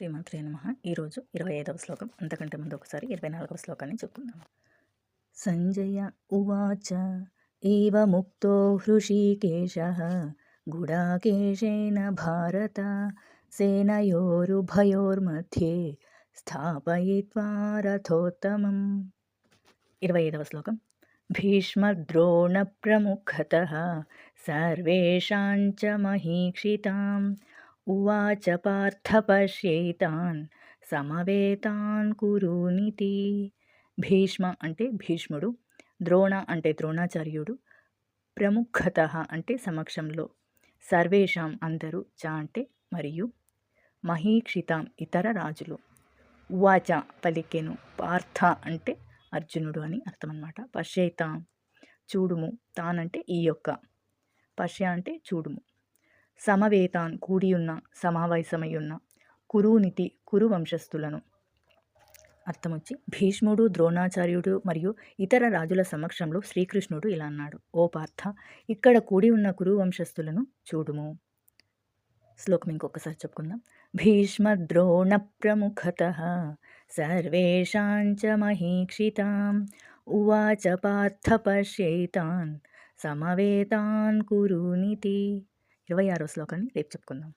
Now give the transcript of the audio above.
శ్రీమాత్రే నమః. ఈరోజు 25వ శ్లోకం. అంతకంటే ముందు ఒకసారి 24వ శ్లోకాన్ని చెప్పుకుందాం. సంజయ ఉవాచ ఏవముక్తో హృషీకేశః గుడాకేశేన భారత సేనయోరుభయోర్मध्ये స్థాపయిత్వా రథోత్తమం. 25వ శ్లోకం. భీష్మద్రోణ ప్రముఖతః సర్వేషాం చ మహీక్షితాం ఉవాచ పార్థ పశ్యేతాన్ సమవేతాన్ కురునితి. భీష్మ అంటే భీష్ముడు, ద్రోణ అంటే ద్రోణాచార్యుడు, ప్రముఖత అంటే సమక్షంలో, సర్వేషాం అందరూ, చ అంటే మరియు, మహీక్షితాం ఇతర రాజులు, ఉవాచ పలికెను, పార్థ అంటే అర్జునుడు అని అర్థం అన్నమాట. పశ్యేతాం చూడుము, తానంటే ఈ యొక్క, పశ్య అంటే చూడుము, సమవేతాన్ కూడి ఉన్న, సమావేశమై ఉన్న, కురునితి కురు వంశస్థులను. అర్థం వచ్చి, భీష్ముడు, ద్రోణాచార్యుడు మరియు ఇతర రాజుల సమక్షంలో శ్రీకృష్ణుడు ఇలా అన్నాడు, ఓ పార్థ, ఇక్కడ కూడి ఉన్న కురు వంశస్థులను చూడుము. శ్లోకం ఇంకొకసారి చెప్పుకుందాం. భీష్మద్రోణ ప్రముఖతః సర్వేషాం చ మహీక్షితాం ఉవాచ పార్థ పశ్యేతాన్ సమవేతాన్ కురునితి. 26వ శ్లోకాన్ని రేపు చెప్పుకుందాం.